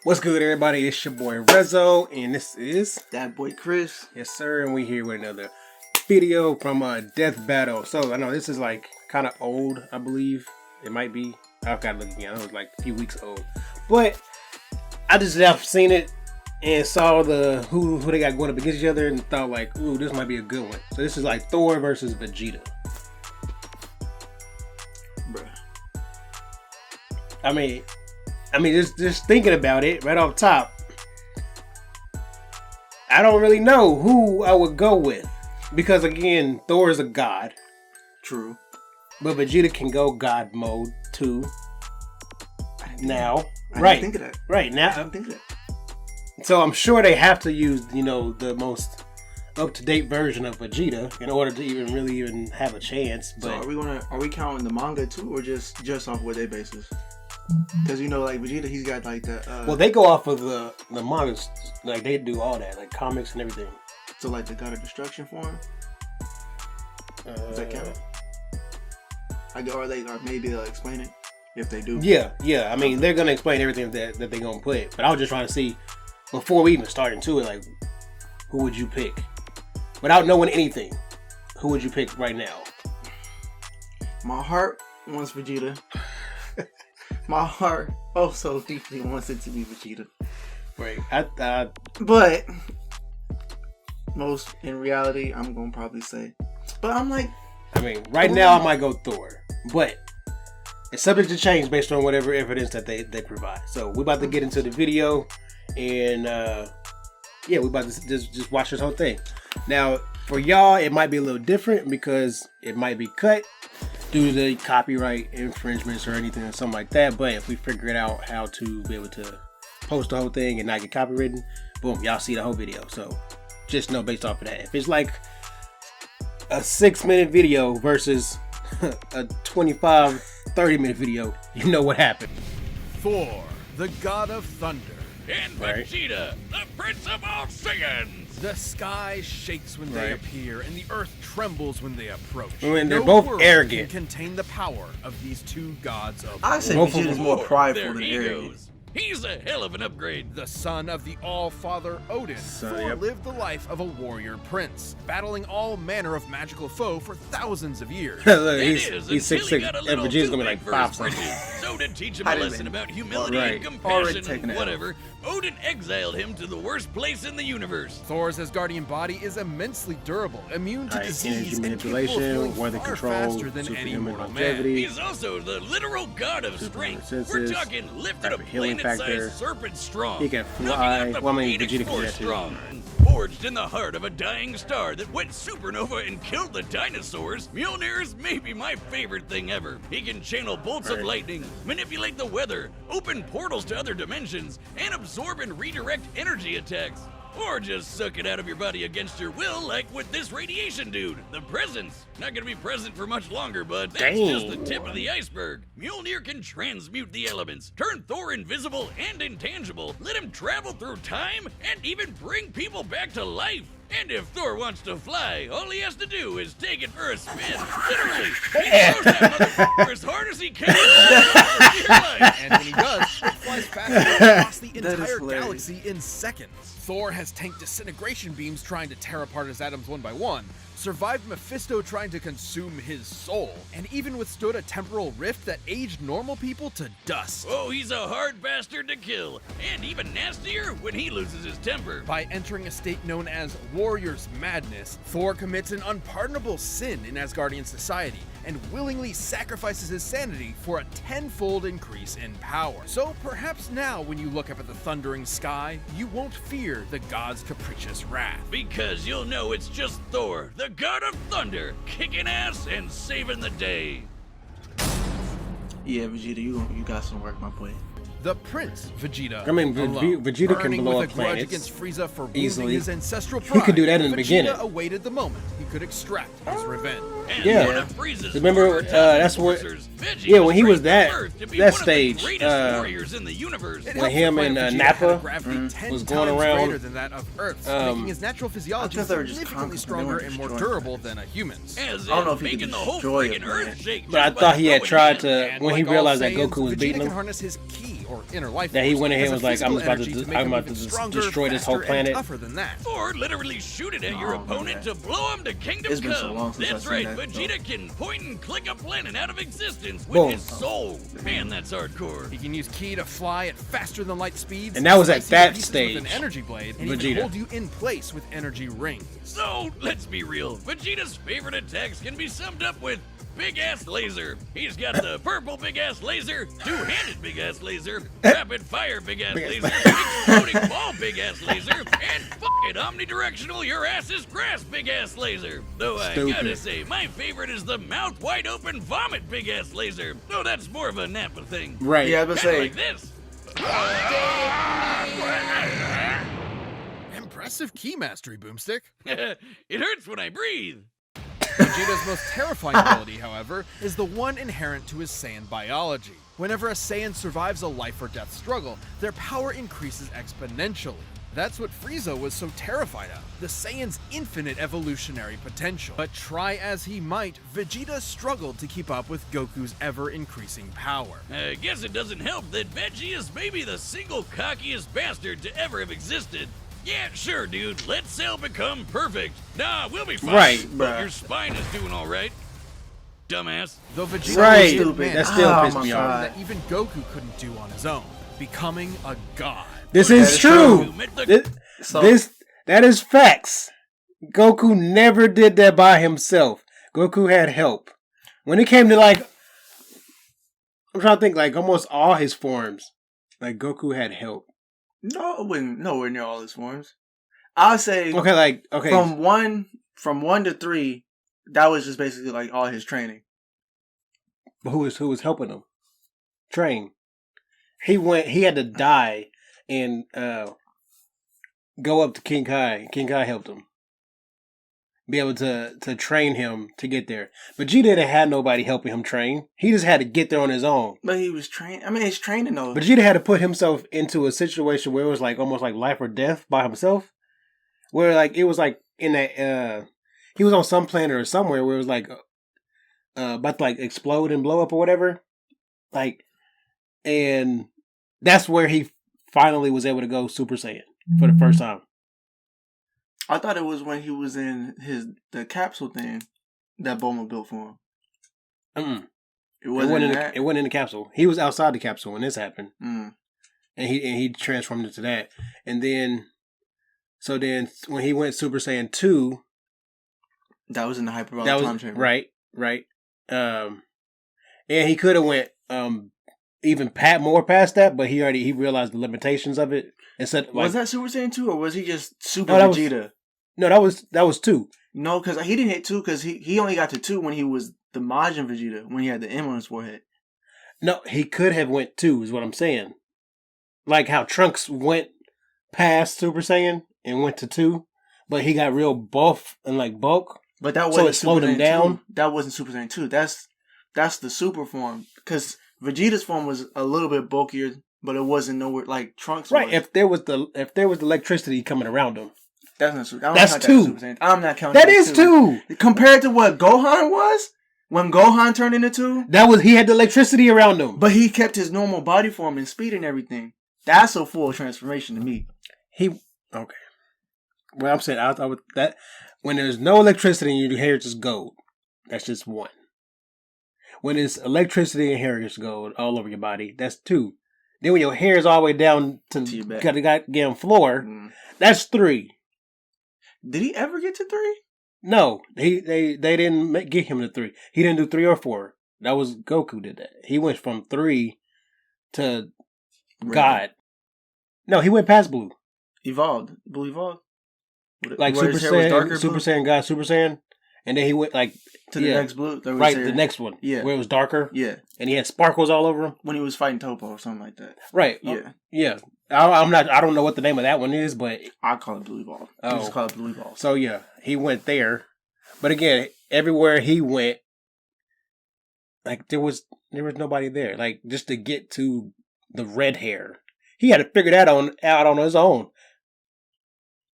What's good, everybody? It's your boy Reso, and this is that boy Chris. Yes, sir. And we here with another video from DeathBattle. So I know this is like kind of old, I believe. It might be. I've got to look again. I know it's like a few weeks old, but I just have seen it and saw the who they got going up against each other and thought like, ooh, this might be a good one. So this is like Thor versus Vegeta. Bruh. I mean, just thinking about it right off top, I don't really know who I would go with because again, Thor is a god. True. But Vegeta can go god mode too. Now, I right? didn't think of that. Right now, I didn't think of that. So I'm sure they have to use, the most up-to-date version of Vegeta in order to even have a chance. But So are we counting the manga too, or just off what they basis? Because like Vegeta, he's got like the. Well, they go off of the mangas, like they do all that, like comics and everything. So like the God of Destruction form. Does that count? Or maybe they'll explain it if they do. Yeah. I mean, they're gonna explain everything that they're gonna put. But I was just trying to see before we even start into it, like, who would you pick without knowing anything? Who would you pick right now? My heart wants Vegeta. My heart also deeply wants it to be Vegeta. Right. But most in reality, I'm gonna probably say. But I'm like. I mean, right now I might go Thor, but it's subject to change based on whatever evidence that they provide. So we're about to get into the video, and we're about to just watch this whole thing. Now, for y'all, it might be a little different because it might be cut due to the copyright infringements or anything or something like that. But if we figure it out how to be able to post the whole thing and not get copywritten, boom, y'all see the whole video. So just know based off of that. If it's like a 6-minute video versus a 25-30-minute video, you know what happened. Thor, the god of thunder. And Vegeta, the prince of all Saiyans. The sky shakes when they appear, and the earth trembles when they approach. I mean, they're no both world arrogant. Can contain the power of these two gods of I say Both of Vegeta's them. more prideful Their than egos. arrogant. He's a hell of an upgrade. the son of the All-Father Odin. Thor lived the life of a warrior prince, battling all manner of magical foe for thousands of years. Look, It he's is, until 6'6", he got a and little Vegeta's too gonna be like big for his 5 something. britches. So to teach him a I didn't lesson mean- about humility Right. and Already compassion taken and it. whatever, Odin exiled him to the worst place in the universe. Thor's Asgardian body is immensely durable, immune to Right, disease, energy and manipulation, capable of healing weather far control, faster than any superhuman mortal longevity. man. He's also the literal god of Superhuman strength. We're senses, talking lifted a rapid healing factor. planet-sized serpent strong. He can knocking fly. out the Well, I mean, Phoenix Vegeta can do Force that too. strong. Forged in the heart of a dying star that went supernova and killed the dinosaurs, Mjolnir is maybe my favorite thing ever. He can channel bolts of lightning, manipulate the weather, open portals to other dimensions, and absorb and redirect energy attacks. Or just suck it out of your body against your will, like with this radiation dude. The presence. Not gonna be present for much longer, but that's just the tip of the iceberg. Mjolnir can transmute the elements, turn Thor invisible and intangible, let him travel through time, and even bring people back to life. And if Thor wants to fly, all he has to do is take it for a spin. Literally. He throws that motherfucker as hard as he can. And when he does, it flies faster across the That is entire hilarious. galaxy in seconds. Thor has tanked disintegration beams trying to tear apart his atoms one by one, survived Mephisto trying to consume his soul, and even withstood a temporal rift that aged normal people to dust. Oh, he's a hard bastard to kill. And even nastier when he loses his temper. By entering a state known as Warrior's Madness, Thor commits an unpardonable sin in Asgardian society and willingly sacrifices his sanity for a tenfold increase in power. So perhaps now when you look up at the thundering sky, you won't fear the god's capricious wrath. Because you'll know it's just Thor, the god of thunder, kicking ass and saving the day. Yeah, Vegeta, you got some work, my boy. The Prince Vegeta. I mean, alone, Vegeta can burning blow with up a grudge planets against Frieza for wounding easily. his ancestral He pride. could do that in the Vegeta beginning. awaited the moment he could extract his revenge. And Yeah. one of Frieza's Remember, former top that's what- enforcers, Vegeta yeah, when he was trained that- from birth to be that one of the stage, greatest warriors in the universe. It When helps him to and, find Vegeta Nappa had a gravity 10 was going times around, greater than that of Earth's, making his natural physiology I thought they were just significantly conquering, they stronger weren't and more destroying durable than a human's. As I don't know in if he could making the whole destroy freaking it, Earth man. shake But I just thought by he had throwing tried him. to And when he like all realized that Saiyans, Goku was Vegeta beating can him. harness his ki, or inner life That he force went ahead has and a was like, physical I'm about energy to make him I'm about even to stronger, destroy this whole faster, and planet. tougher than that. Or literally shoot it at your opponent to blow him to Kingdom It's been so Come. long since That's I've right, seen that, Vegeta can point and click a planet out of existence with Boom. his soul. Man, that's hardcore. He can use ki to fly at faster than light speeds. And that was at slice that pieces stage. with an energy blade, and he Vegeta. can hold you in place with energy rings. So, let's be real. Vegeta's favorite attacks can be summed up with big-ass laser. He's got the purple big-ass laser, two-handed big-ass laser, rapid-fire big-ass laser, exploding ball big-ass laser, and fucking omnidirectional your-ass-is grass big-ass laser. Though I Stupid. gotta say, my favorite is the mouth-wide-open vomit big-ass laser. Though that's more of a Nappa thing. Right. Yeah, I was Kinda saying. like this. Impressive key mastery, Boomstick. It hurts when I breathe. Vegeta's most terrifying ability, however, is the one inherent to his Saiyan biology. Whenever a Saiyan survives a life or death struggle, their power increases exponentially. That's what Frieza was so terrified of, the Saiyan's infinite evolutionary potential. But try as he might, Vegeta struggled to keep up with Goku's ever-increasing power. I guess it doesn't help that Veggie is maybe the single cockiest bastard to ever have existed. Yeah, sure, dude. Let Cell become perfect. Nah, we'll be fine. Right, But bruh. your spine is doing all right. Dumbass. Though Vegeta Right. was a man, That still Oh pissed my me God. off. that even Goku couldn't do on his own, becoming a god. This That is is true. You met the That is facts. Goku never did that by himself. Goku had help. When it came to like, I'm trying to think like almost all his forms, like Goku had help. No, it wasn't nowhere near all his forms. I'll say Okay. from one to three, that was just basically like all his training. But who was helping him? Train. He had to die and go up to King Kai. King Kai helped him. Be able to train him to get there. But Vegeta didn't have nobody helping him train. He just had to get there on his own. But he was trained. I mean, he's training though. But Vegeta had to put himself into a situation where it was like almost like life or death by himself. Where like it was like in that he was on some planet or somewhere where it was like about to like explode and blow up or whatever. Like, and that's where he finally was able to go Super Saiyan for the first time. I thought it was when he was in the capsule thing that Bulma built for him. It wasn't in that. It wasn't in the capsule. He was outside the capsule when this happened, Mm. and he transformed into that. And then, so then when he went Super Saiyan 2, That was in the hyperbolic that time was chamber. right. And he could have went even more past that, but he realized the limitations of it. And said, like, Was that Super Saiyan 2 or was he just Super No, that was- Vegeta? no, that was 2. No, because he didn't hit 2 because he only got to 2 when he was the Majin Vegeta, when he had the M on his forehead. No, he could have went 2 is what I'm saying. Like how Trunks went past Super Saiyan and went to 2, but he got real buff and like bulk. But that So wasn't it slowed Super him Saiyan down? 2. That wasn't Super Saiyan 2. That's the super form. Because Vegeta's form was a little bit bulkier, but it wasn't nowhere like Trunks Right, was. if there was the electricity coming around him. That's not Super. I don't That's count 2. That as Super Saiyan. I'm not counting That is 2. Compared to what Gohan was? When Gohan turned into 2? He had the electricity around him. But he kept his normal body form and speed and everything. That's a full transformation to me. Okay. Well, I'm saying I would that when there's no electricity and your hair is just gold, that's just 1. When it's electricity and hair is gold all over your body, that's 2. Then when your hair is all the way down to your back. the goddamn floor, Mm. that's 3. Did he ever get to 3? No, they didn't get him to 3. He didn't do 3 or 4. That was Goku did that. He went from 3 to Red. God. No, he went past Blue. Evolved. Blue evolved? Like Where Super his hair was Saiyan, darker Super blue? Saiyan God, Super Saiyan, and then he went like To the next blue? That was right, hair- the next one, Yeah. where it was darker, Yeah. and he had sparkles all over him. When he was fighting Topo or something like that. Right, Yeah. yeah. I don't know what the name of that one is, but I call it Blue Evolved. Oh. We just call it Blue Evolved. so yeah, he went there. But again, everywhere he went, like there was nobody there. Like just to get to the red hair, he had to figure that out on his own.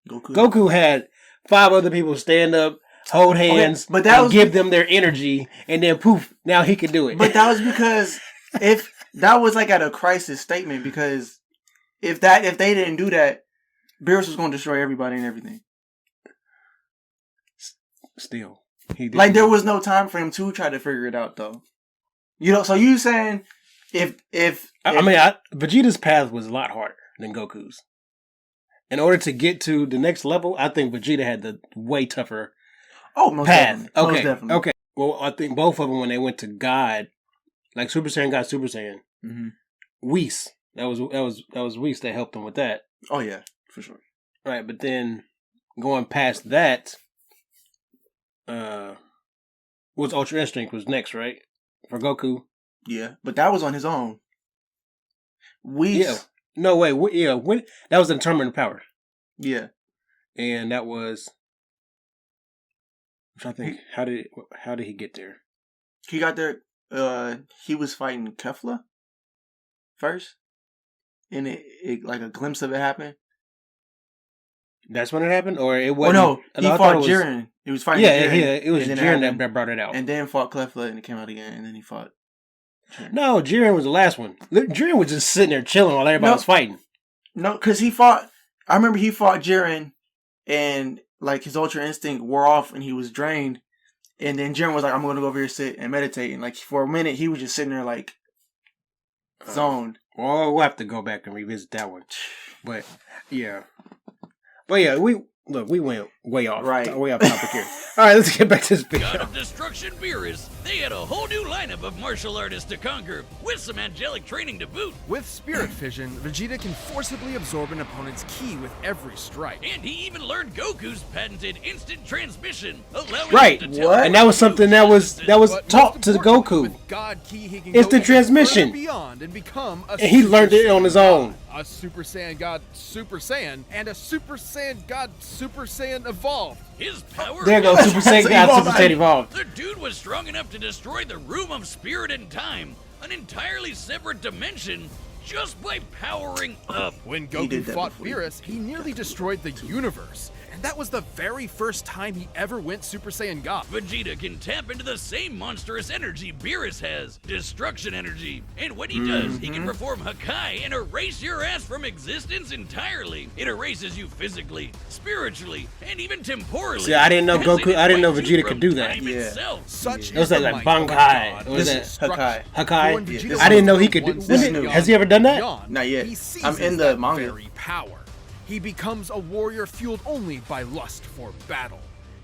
Goku had 5 other people stand up, hold hands, but that and was give them their energy, and then poof, now he could do it. But that was because if that was like at a crisis statement because if they didn't do that, Beerus was going to destroy everybody and everything. Still, he did. Like there was no time for him to try to figure it out though. You know, so you saying if Vegeta's path was a lot harder than Goku's. In order to get to the next level, I think Vegeta had the way tougher most path. Definitely. Most definitely. Okay. Well, I think both of them when they went to God, like Super Saiyan God, Super Saiyan, Whis. That was Whis that helped them with that. Oh yeah, for sure. Right, but then going past that, was Ultra Instinct was next, right? For Goku. Yeah, but that was on his own. Whis. Yeah. No way. When that was the Determined Power. Yeah. And that was. I'm trying to think. How did he get there? He got there. He was fighting Kefla first, and it like a glimpse of it happened. That's when it happened, or it wasn't. Oh no, he fought Jiren. He was fighting. Yeah, it was Jiren that brought it out, and then fought Kefla, and it came out again, and then he fought. Jiren. No, Jiren was the last one. Jiren was just sitting there chilling while everybody was fighting. No, because he fought. I remember he fought Jiren, and like his Ultra Instinct wore off, and he was drained. And then Jiren was like, "I'm going to go over here, sit and meditate." And like for a minute, he was just sitting there like zoned. Well, we'll have to go back and revisit that one. But yeah, we went way off. Right, way off topic here. All right, let's get back to this video. God of Destruction Beerus, they had a whole new lineup of martial artists to conquer, with some angelic training to boot. With Spirit Fission, Vegeta can forcibly absorb an opponent's ki with every strike. And he even learned Goku's patented instant transmission, allowing Right, him to tell and that was something that was But taught most to importantly, Goku. with God Ki, he can Instant go transmission. further beyond and become a And he Super learned it on his Saiyan own. God, a Super Saiyan God Super Saiyan, and a Super Saiyan God Super Saiyan evolved. His power. There goes Super Saiyan God, Super Saiyan Evolved. The dude was strong enough to destroy the Room of Spirit and Time, an entirely separate dimension, just by powering up. When Goku fought Beerus, he nearly destroyed the universe. And that was the very first time he ever went Super Saiyan God. Vegeta can tap into the same monstrous energy Beerus has, destruction energy. And when he does, he can perform Hakai and erase your ass from existence entirely. It erases you physically, spiritually, and even temporally. See, I didn't know Vegeta could do that. Yeah. Such It was is like the might of Bankai. God. Or was This that Hakai? Hakai? When Vegeta I didn't know he was could do. once When has he ever done that? beyond, Not yet. He I'm seizes in the that manga. very power. He becomes a warrior fueled only by lust for battle.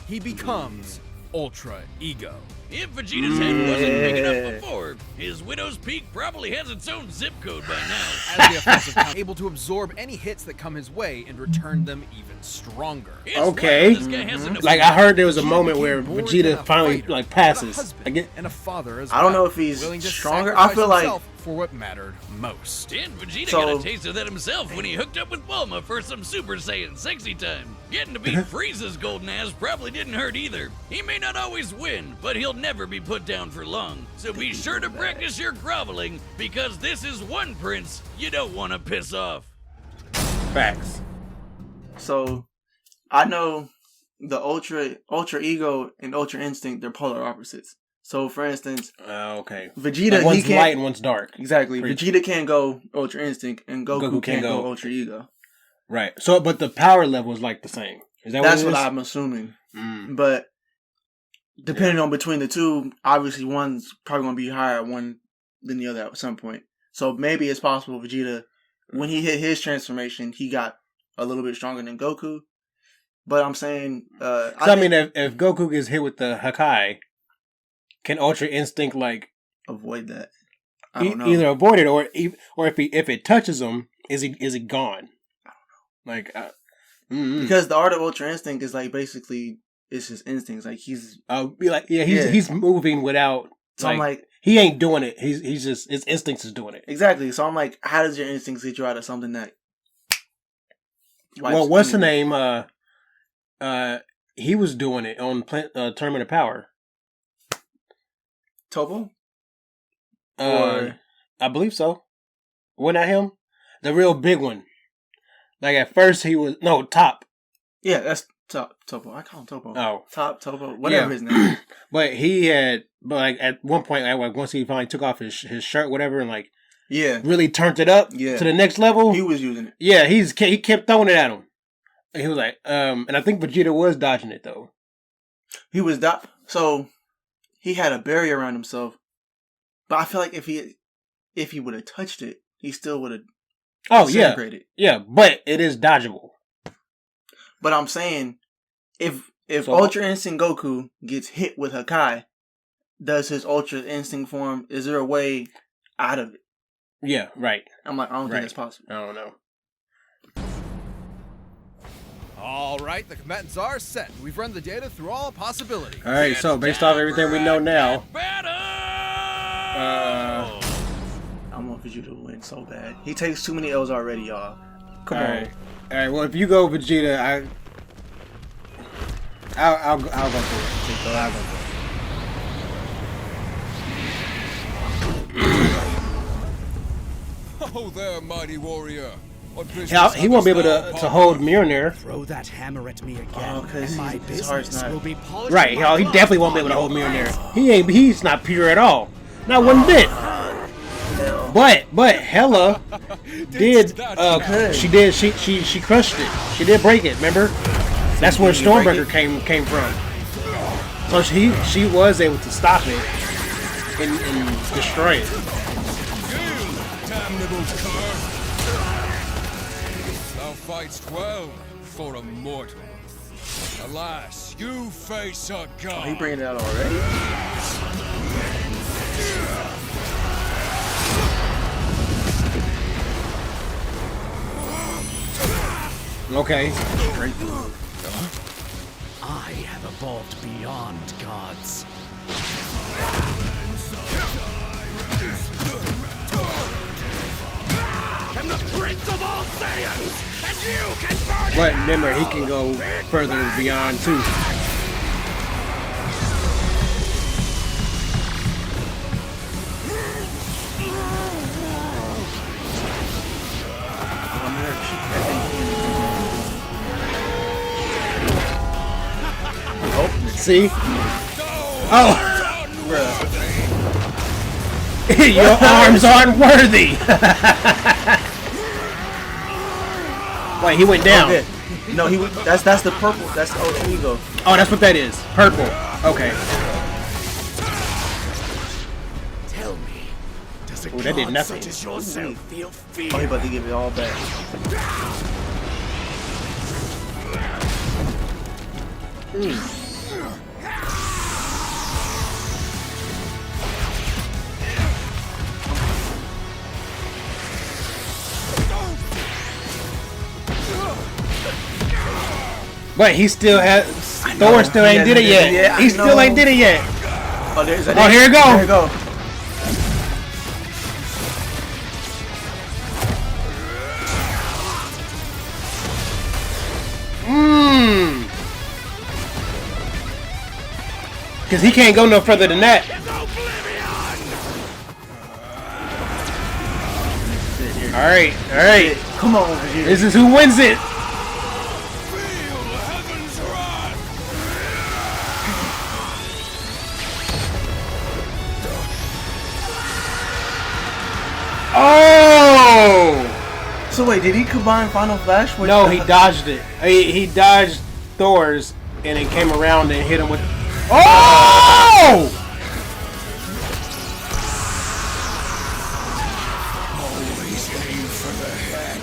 He becomes Ultra Ego. If Vegeta's head wasn't big enough before, his Widow's Peak probably has its own zip code by now. As the offensive counter, able to absorb any hits that come his way and return them even stronger. It's Okay. wild this guy has enough- Like I heard there was a Vegeta moment where became more Vegeta than a finally fighter, like but a passes. husband I get. and a father as I don't well, know if he's willing to stronger. sacrifice I feel like- himself for what mattered most. And Vegeta So- got a taste of that himself when he hooked up with Bulma for some Super Saiyan sexy time. Getting to beat Frieza's golden ass probably didn't hurt either. He may not always win, but he'll never be put down for long. So be sure to practice your groveling, because this is one prince you don't want to piss off. Facts. So, I know the Ultra Ego and Ultra Instinct, they're polar opposites. So, for instance, Okay. Vegeta, Like he one's can't... light and one's dark. Exactly. Preach. Vegeta can't go Ultra Instinct, and Goku can't go go. Ultra Ego. Right. So, but the power level is like the same. Is that That's what it what is? I'm assuming. Mm. But depending on between the two, obviously one's probably going to be higher one than the other at some point. So maybe it's possible Vegeta, when he hit his transformation, he got a little bit stronger than Goku. But I'm saying... I mean, if Goku gets hit with the Hakai, can Ultra Instinct like avoid that. I don't know. either avoid it or if it touches him, is he gone? I don't know. Like Because the art of Ultra Instinct is like basically it's his instincts. Like he's he's moving without. so I'm like, he ain't doing it. He's just his instincts is doing it. exactly. So I'm like, how does your instincts get you out of something that? Well, what's the name? He was doing it on Tournament of Power. Topo? Or I believe so. Wasn't that him? The real big one. Like at first he was Top. yeah, that's Topo. I call him Topo. Oh, Topo, whatever his name is. But like at one point, like once he finally took off his shirt, whatever, and like really turned it up to the next level. He was using it. Yeah, he kept throwing it at him. And he was like, and I think Vegeta was dodging it though. He was so he had a barrier around himself. But I feel like if he would have touched it, he still would have disintegrated. Yeah, but it is dodgeable. But I'm saying if Ultra Instinct Goku gets hit with Hakai, does his Ultra Instinct form, is there a way out of it? Yeah, right. I'm like, I don't think it's possible. I don't know. All right, the combatants are set. We've run the data through all possibilities. All right, so based off everything we know now, I want Vegeta to win so bad. He takes too many L's already, y'all. Come on. All right. Well, if you go Vegeta, I'll go for it. I'll go for it. Oh there, mighty warrior. He won't be able to hold Mjolnir. Throw that hammer at me again, because and my his heart's business not will be polished. Right, he definitely won't be able to hold Mjolnir. He's not pure at all. Not one bit. But Hela did she crushed it. She did break it, remember? That's where Stormbreaker came from. So she was able to stop it and destroy it. Damnable cur. Thou fightst well for a mortal. Alas, you face a god. He bringing it out already? Okay. I have evolved beyond gods. I'm the prince of all Saiyans, and you can burn it. But remember, he can go further beyond too. See? Oh! Your arms aren't worthy! Wait, he went down. Okay. No, that's the purple. That's the Ultra Ego. Oh, that's what that is. Purple. Okay. Tell me, does a that did god nothing. such as yourself feel fear? Oh, he about to give it all back. But he still has. Thor still ain't did it yet. He still ain't did it yet. Oh, here you go. Here you go. Because he can't go no further than that. Alright, alright. Come on, Vegeta. This is who wins it. Oh! So wait, did he combine Final Flash with... No, he dodged it. He dodged Thor's and it came around and hit him with... Oh! Always aim for the head.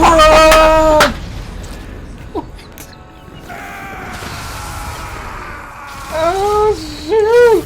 Oh! Oh, shoot!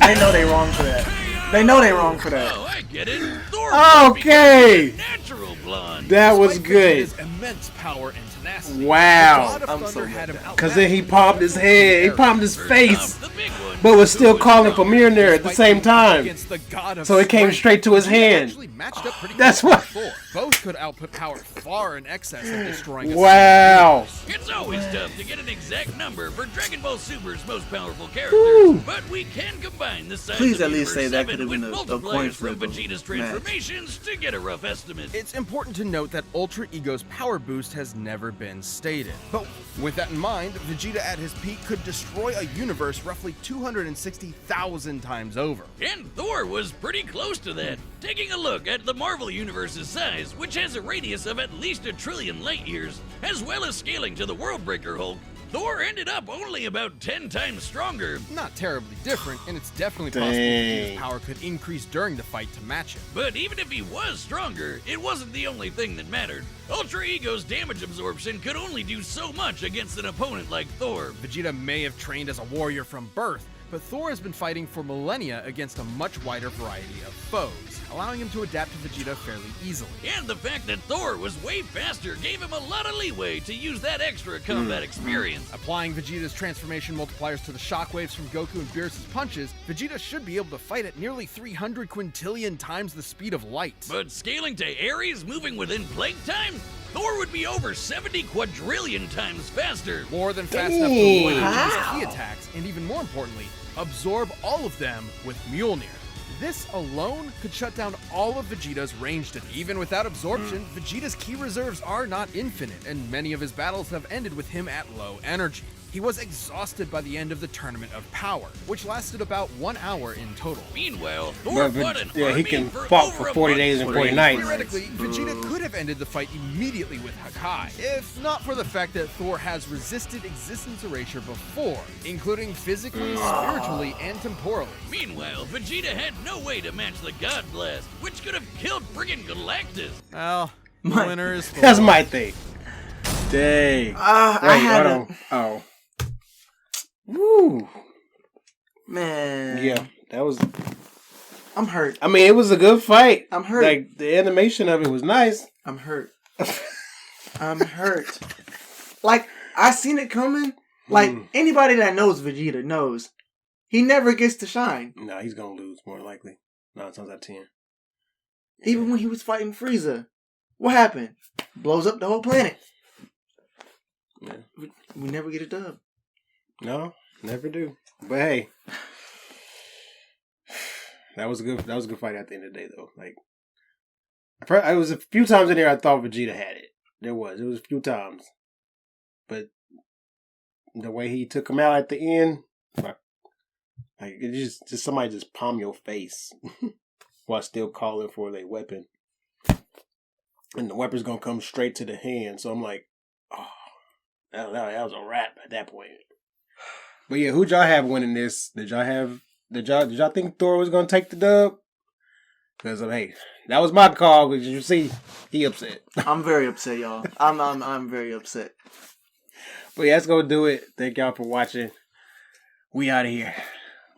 They know they wrong for that. They know they wrong for that. Oh, I get it. Thor Okay! natural blonde. That was Despite good. Vegeta's immense power and tenacity, Wow. the God of I'm Thunder so had him mad. Because then he popped his head, he popped his face, The big one. but was still calling for Mjolnir at the same time. against the God of So it came Strength. straight to his He hand. actually matched up pretty That's close what- with Thor, both could output power far in excess of destroying a Wow. It's always tough to get an exact number for Dragon Ball Super's most powerful characters, but we can combine the size Please of at least say Universe that 7 could have with been a multipliers coin from flip Vegeta's match. transformations to get a rough estimate. It's important to note that Ultra Ego's power boost has never been stated. But with that in mind, Vegeta at his peak could destroy a universe roughly 260,000 times over. And Thor was pretty close to that. Taking a look at the Marvel Universe's size, which has a radius of at least 1 trillion light years, as well as scaling to the Worldbreaker Hulk, Thor ended up only about 10 times stronger. Not terribly different, and it's definitely possible Vegeta's power could increase during the fight to match it. But even if he was stronger, it wasn't the only thing that mattered. Ultra Ego's damage absorption could only do so much against an opponent like Thor. Vegeta may have trained as a warrior from birth, but Thor has been fighting for millennia against a much wider variety of foes, allowing him to adapt to Vegeta fairly easily. And the fact that Thor was way faster gave him a lot of leeway to use that extra combat experience. Applying Vegeta's transformation multipliers to the shockwaves from Goku and Beerus' punches, Vegeta should be able to fight at nearly 300 quintillion times the speed of light. But scaling to Ares moving within plague time? Thor would be over 70 quadrillion times faster. More than fast enough to avoid Vegeta's key attacks, and even more importantly, absorb all of them with Mjolnir. This alone could shut down all of Vegeta's ranged attacks. Even without absorption, Vegeta's ki reserves are not infinite, and many of his battles have ended with him at low energy. He was exhausted by the end of the Tournament of Power, which lasted about 1 hour in total. Meanwhile, Thor fought an Yeah, army he can for fought over for a 40 month days and 40 straight. nights. Theoretically, Vegeta could have ended the fight immediately with Hakai, if not for the fact that Thor has resisted existence erasure before, including physically, spiritually, and temporally. Meanwhile, Vegeta had no way to match the God Blast, which could have killed friggin' Galactus. Well, the My- winner is Thor. That's my thing. Dang. I Wait, had hold on. Oh. Woo. Man. Yeah, that was. I'm hurt. I mean, it was a good fight. I'm hurt. Like, the animation of it was nice. I'm hurt. I'm hurt. Like, I seen it coming. Like, anybody that knows Vegeta knows he never gets to shine. No, he's going to lose, more likely. 9 times out of 10. Even when he was fighting Frieza. What happened? Blows up the whole planet. Yeah. We never get a dub. No, never do. But hey, that was a good fight at the end of the day, though. Like, I was a few times in there I thought Vegeta had it. It was a few times, but the way he took him out at the end, like it just somebody just palm your face while still calling for their weapon, and the weapon's gonna come straight to the hand. So I'm like, oh, that was a wrap at that point. But yeah, who'd y'all have winning this? Did y'all think Thor was gonna take the dub? Because hey, that was my call. Because you see, he upset. I'm very upset, y'all. I'm very upset. But yeah, that's gonna do it. Thank y'all for watching. We out of here.